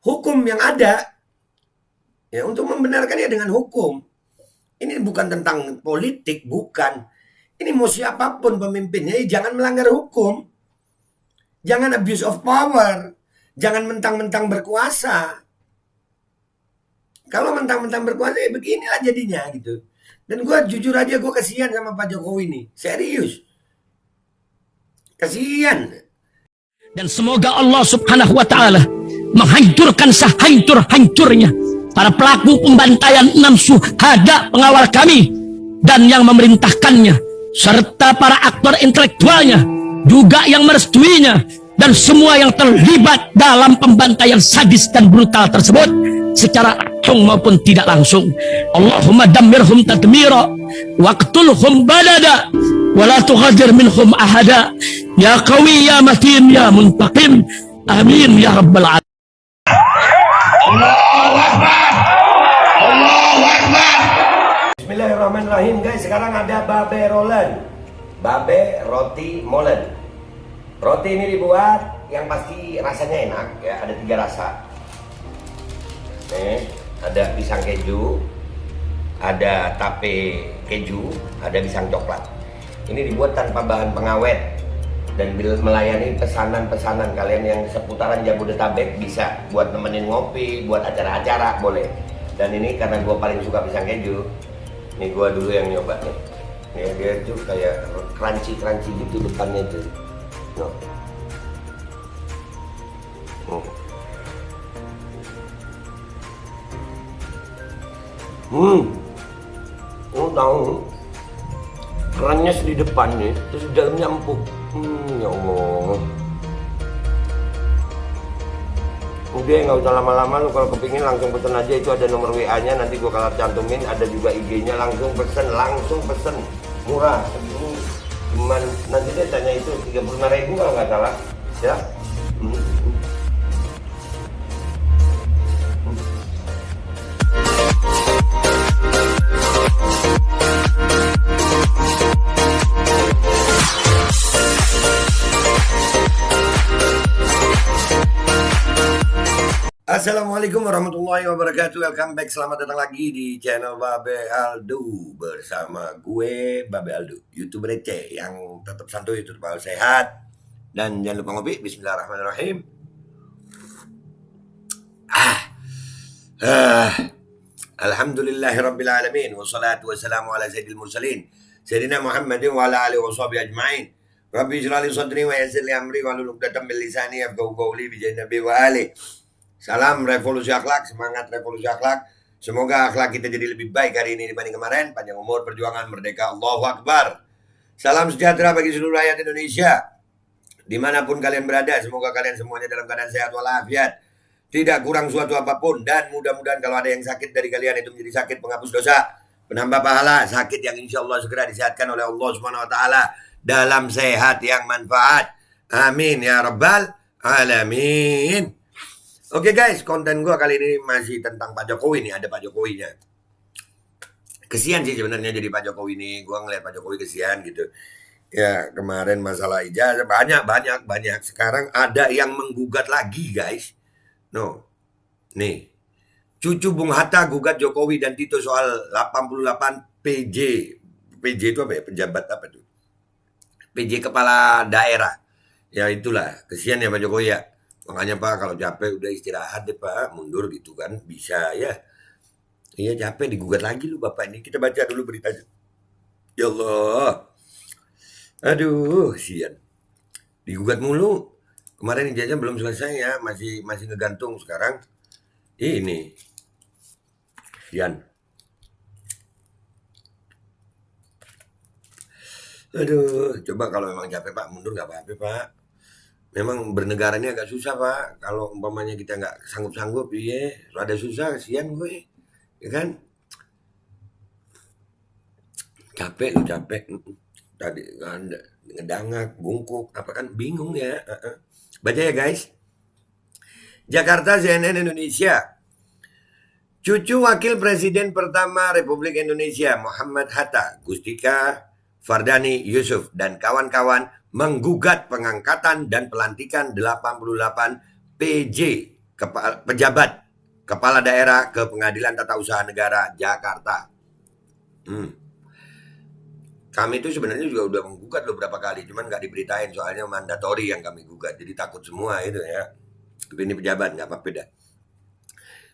hukum yang ada. Ya, untuk membenarkannya dengan hukum. Ini bukan tentang politik, bukan. Ini mau siapapun pemimpinnya, jangan melanggar hukum. Jangan abuse of power. Jangan mentang-mentang berkuasa. Kalau mentang-mentang berkuasa, ya beginilah jadinya gitu. Dan gue jujur aja, gue kasihan sama Pak Jokowi nih. Serius. Kasihan. Dan semoga Allah subhanahu wa ta'ala menghancurkan sehancur-hancurnya para pelaku pembantaian 6 syuhada pengawal kami dan yang memerintahkannya, serta para aktor intelektualnya juga yang merestuinya, dan semua yang terlibat dalam pembantaian sadis dan brutal tersebut secara langsung maupun tidak langsung. Allahumma dammirhum tadmira waqtulhum balada wala tughadir minhum ahada ya qawi ya matin ya muntaqim amin ya rabbal alamin. Allahu Akbar. Allahu Akbar. Bismillahirrahmanirrahim guys. Sekarang ada babe rolen. Babe roti molen. Roti ini dibuat yang pasti rasanya enak ya, ada 3 rasa. Nih, ada pisang keju, ada tape keju, ada pisang coklat. Ini dibuat tanpa bahan pengawet dan melayani pesanan-pesanan kalian yang seputaran Jabodetabek, bisa buat nemenin ngopi, buat acara-acara boleh. Dan ini karena gue paling suka pisang keju, nih gue dulu yang nyoba nih. Ya, dia tuh kayak crunchy gitu depannya tuh. No. Oh, tahu kerannya di depan nih, terus di dalamnya empuk. Ya Allah. Udah nggak usah lama-lama, lu kalau kepingin langsung pesen aja, itu ada nomor WA-nya, nanti gua kalau cantumin, ada juga IG-nya, langsung pesen, murah. Ini cuman nanti dia tanya itu 35.000 kalau nggak salah, ya. Assalamualaikum warahmatullahi wabarakatuh. Welcome back, selamat datang lagi di channel Babe Aldo. Bersama gue Babe Aldo, YouTuber receh yang tetap santuy, tetap sehat. Dan jangan lupa ngopi. Bismillahirrahmanirrahim. Alhamdulillahirabbil alamin, wassalatu wassalamu ala sayyidil mursalin sayyidina Muhammadin wa ala alihi washabihi ajmain. Rabbi ij'al li sadri wa yassir li amri wahlul 'uqdatam min lisani yafqahu qawli bi jahi nabi wa alihi. Salam revolusi akhlak, semangat revolusi akhlak. Semoga akhlak kita jadi lebih baik hari ini dibanding kemarin. Panjang umur, perjuangan, merdeka, Allahu Akbar. Salam sejahtera bagi seluruh rakyat Indonesia, dimanapun kalian berada. Semoga kalian semuanya dalam keadaan sehat walafiat, tidak kurang suatu apapun. Dan mudah-mudahan kalau ada yang sakit dari kalian, itu menjadi sakit penghapus dosa, penambah pahala, sakit yang insya Allah segera disehatkan oleh Allah Subhanahu Wa Taala dalam sehat yang manfaat. Amin ya rabbal alamin. Oke guys, konten gue kali ini masih tentang Pak Jokowi nih, ada Pak Jokowinya. Kesian sih sebenarnya jadi Pak Jokowi nih, gue ngeliat Pak Jokowi kesian gitu. Ya kemarin masalah ijazah banyak. Sekarang ada yang menggugat lagi guys. No, nih cucu Bung Hatta gugat Jokowi dan Tito soal 88 PJ. PJ itu apa ya? Pejabat apa tuh? PJ kepala daerah. Ya itulah, kesian ya Pak Jokowi ya. Makanya Pak, kalau capek udah istirahat deh Pak, mundur gitu kan, bisa ya. Iya capek, digugat lagi lu Bapak ini. Kita baca dulu beritanya. Ya Allah. Aduh, sian. Digugat mulu. Kemarin ijazah belum selesai ya, masih ngegantung sekarang. Ini. Sian. Aduh, coba kalau memang capek Pak, mundur nggak apa-apa Pak. Memang bernegara ini agak susah Pak. Kalau umpamanya kita nggak sanggup-sanggup, iya, ada susah, kasihan gue, ya kan? Capek lu capek. Tadi kan ngedangak, bungkuk, apa kan bingung ya. Baca ya guys. Jakarta, CNN Indonesia. Cucu Wakil Presiden pertama Republik Indonesia Muhammad Hatta, Gustika Fardani Yusuf dan kawan-kawan menggugat pengangkatan dan pelantikan 88 PJ pejabat kepala daerah ke Pengadilan Tata Usaha Negara Jakarta. Kami itu sebenarnya juga udah menggugat beberapa kali, cuman nggak diberitain soalnya mandatori yang kami gugat, jadi takut semua itu ya. Tapi ini pejabat, nggak apa-apa dah.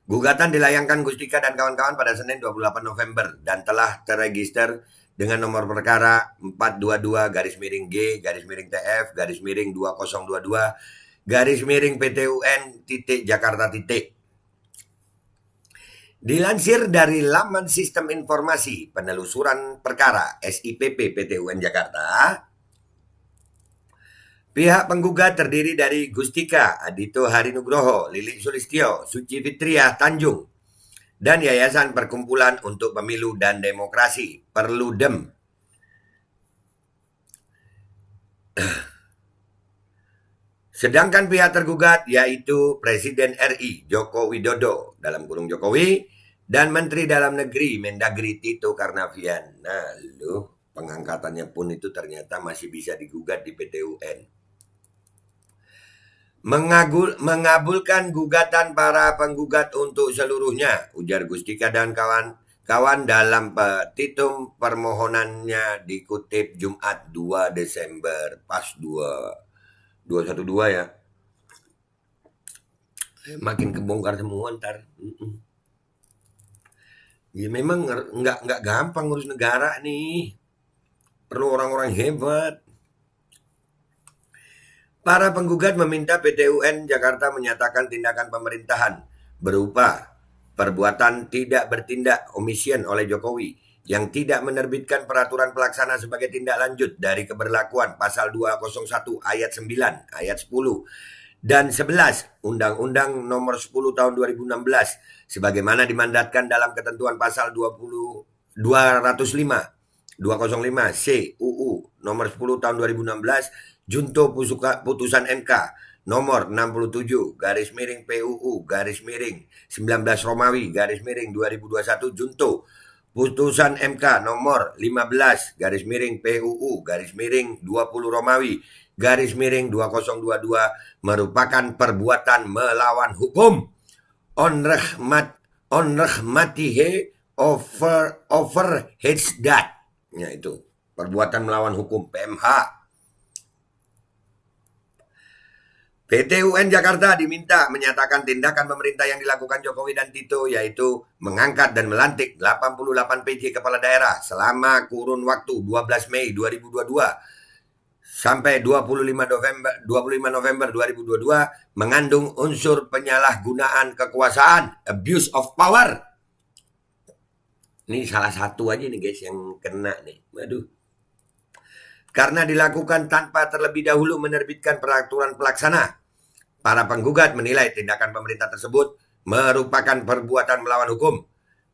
Gugatan dilayangkan Gustika dan kawan-kawan pada Senin 28 November dan telah terregister dengan nomor perkara 422-2022-2022-PTUN-Jakarta. Dilansir dari laman Sistem Informasi Penelusuran Perkara SIPP PTUN Jakarta, pihak penggugat terdiri dari Gustika Adito Harinugroho, Lilik Sulistyo, Suci Fitriah Tanjung, dan Yayasan Perkumpulan untuk Pemilu dan Demokrasi Perludem. Sedangkan pihak tergugat yaitu Presiden RI Joko Widodo dalam kurung Jokowi dan Menteri Dalam Negeri Mendagri Tito Karnavian. Nah, pengangkatannya pun itu ternyata masih bisa digugat di PT UN. Mengabulkan gugatan para penggugat untuk seluruhnya, ujar Gustika dan kawan-kawan dalam petitum permohonannya dikutip Jumat 2 Desember pas 212 ya. Makin kebongkar semua ntar. Ya memang nggak gampang ngurus negara nih. Perlu orang-orang hebat. Para penggugat meminta PTUN Jakarta menyatakan tindakan pemerintahan berupa perbuatan tidak bertindak omission oleh Jokowi yang tidak menerbitkan peraturan pelaksana sebagai tindak lanjut dari keberlakuan pasal 201 ayat 9, ayat 10 dan 11 Undang-Undang Nomor 10 Tahun 2016 sebagaimana dimandatkan dalam ketentuan pasal 205 C UU Nomor 10 Tahun 2016 junto putusan MK nomor 67 PUU 19 Romawi 2021 junto putusan MK nomor 15 PUU 20 Romawi 2022 merupakan perbuatan melawan hukum on rahmatihi overheads that, yaitu perbuatan melawan hukum PMH. PTUN Jakarta diminta menyatakan tindakan pemerintah yang dilakukan Jokowi dan Tito yaitu mengangkat dan melantik 88 PJ kepala daerah selama kurun waktu 12 Mei 2022 sampai 25 November 2022 mengandung unsur penyalahgunaan kekuasaan, abuse of power. Ini salah satu aja nih guys yang kena nih. Waduh. Karena dilakukan tanpa terlebih dahulu menerbitkan peraturan pelaksana. Para penggugat menilai tindakan pemerintah tersebut merupakan perbuatan melawan hukum.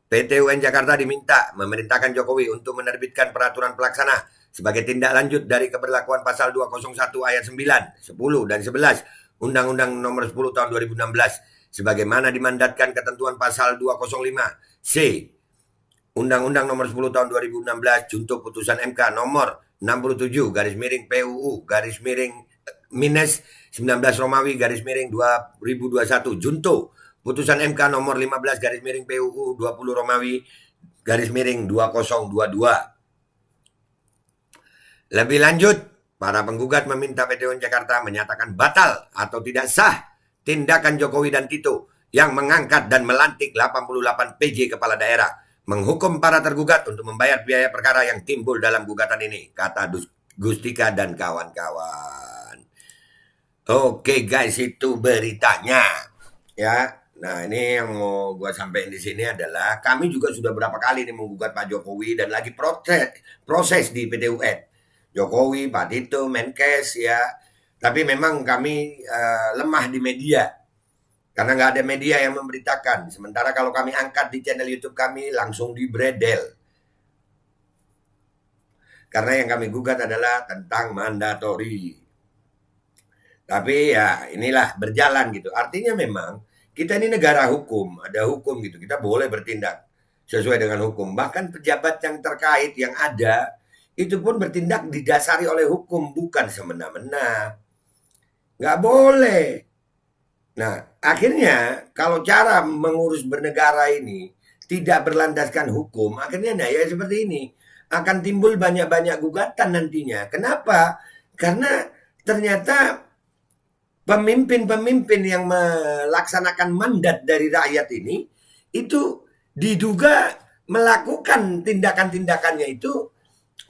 PTUN Jakarta diminta memerintahkan Jokowi untuk menerbitkan peraturan pelaksana sebagai tindak lanjut dari keberlakuan pasal 201 ayat 9, 10, dan 11 Undang-Undang Nomor 10 Tahun 2016 sebagaimana dimandatkan ketentuan pasal 205 C Undang-Undang Nomor 10 Tahun 2016 junto putusan MK Nomor 67 PUU minus 19 Romawi 2021 junto putusan MK nomor 15 PUU 20 Romawi 2022. Lebih lanjut, para penggugat meminta PTUN Jakarta menyatakan batal atau tidak sah tindakan Jokowi dan Tito yang mengangkat dan melantik 88 PJ kepala daerah, menghukum para tergugat untuk membayar biaya perkara yang timbul dalam gugatan ini, kata Gustika dan kawan-kawan. Oke guys, itu beritanya ya. Nah, ini yang mau gue sampaikan di sini adalah kami juga sudah berapa kali nih menggugat Pak Jokowi dan lagi proses di PTUN. Jokowi, Pak Tito, Menkes ya. Tapi memang kami lemah di media. Karena nggak ada media yang memberitakan. Sementara kalau kami angkat di channel YouTube kami langsung dibredel. Karena yang kami gugat adalah tentang mandatori. Tapi ya inilah berjalan gitu. Artinya memang kita ini negara hukum, ada hukum gitu. Kita boleh bertindak sesuai dengan hukum. Bahkan pejabat yang terkait yang ada itu pun bertindak didasari oleh hukum, bukan semena-mena. Nggak boleh. Nah, akhirnya kalau cara mengurus bernegara ini tidak berlandaskan hukum, akhirnya nah ya seperti ini. Akan timbul banyak-banyak gugatan nantinya. Kenapa? Karena ternyata pemimpin-pemimpin yang melaksanakan mandat dari rakyat ini itu diduga melakukan tindakan-tindakannya itu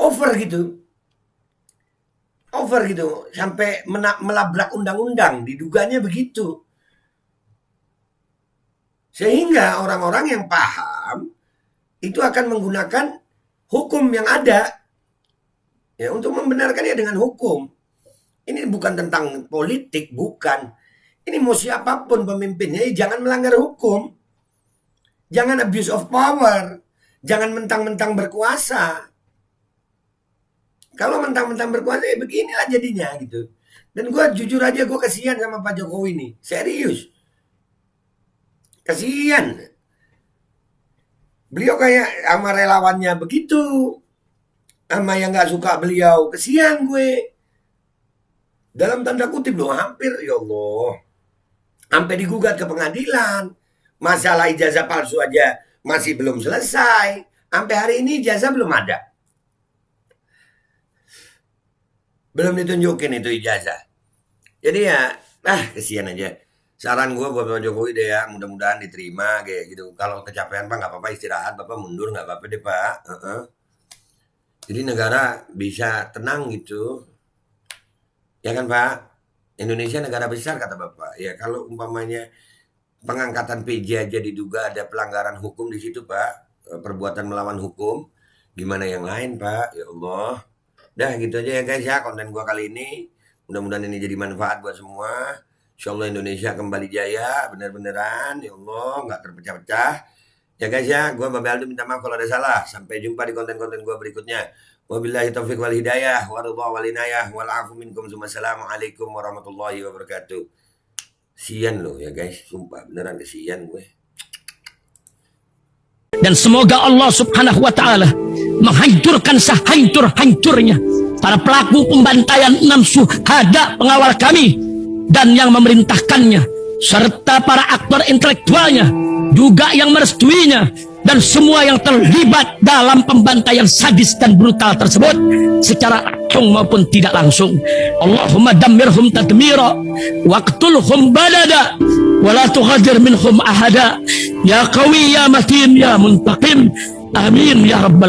over gitu. Over gitu. Sampai melabrak undang-undang. Diduganya begitu. Sehingga orang-orang yang paham itu akan menggunakan hukum yang ada ya untuk membenarkannya dengan hukum. Ini bukan tentang politik, bukan. Ini mau siapapun pemimpinnya, jangan melanggar hukum. Jangan abuse of power. Jangan mentang-mentang berkuasa. Kalau mentang-mentang berkuasa, ya beginilah jadinya gitu. Dan gue jujur aja, gue kasihan sama Pak Jokowi ini. Serius. Kasihan. Beliau kayak sama relawannya begitu. Sama yang gak suka beliau, kasihan gue. Dalam tanda kutip loh, hampir ya Allah. Sampai digugat ke pengadilan. Masalah ijazah palsu aja masih belum selesai. Sampai hari ini ijazah belum ada. Belum ditunjukin itu ijazah. Jadi ya, kesian aja. Saran gue buat Pak Jokowi deh ya, mudah-mudahan diterima kayak gitu. Kalau kecapean Pak nggak apa-apa, istirahat, Bapak mundur nggak apa-apa deh Pak. Jadi negara bisa tenang gitu. Ya kan Pak? Indonesia negara besar kata Bapak. Ya kalau umpamanya pengangkatan PJ aja diduga ada pelanggaran hukum di situ Pak. Perbuatan melawan hukum. Gimana yang lain Pak? Ya Allah. Dah gitu aja ya guys ya konten gua kali ini. Mudah-mudahan ini jadi manfaat buat semua. Insyaallah Indonesia kembali jaya. Bener-beneran. Ya Allah nggak terpecah-pecah. Ya guys ya. Gua Mbak Aldo minta maaf kalau ada salah. Sampai jumpa di konten-konten gua berikutnya. Wabillahi taufiq wal hidayah waridha wal inayah wal afu minkum. Assalamualaikum warahmatullahi wabarakatuh. Sian loh ya guys, sumpah beneran kesian gue. Dan semoga Allah Subhanahu wa taala menghancurkan sehancur-hancurnya para pelaku pembantaian 6 syuhada pengawal kami dan yang memerintahkannya serta para aktor intelektualnya juga yang merestuinya dan semua yang terlibat dalam pembantaian sadis dan brutal tersebut secara langsung maupun tidak langsung. Allahumma dammirhum tadmira waqtulhum badada wala tughadir minhum ahada ya qawi ya matin ya muntaqim amin ya rabbal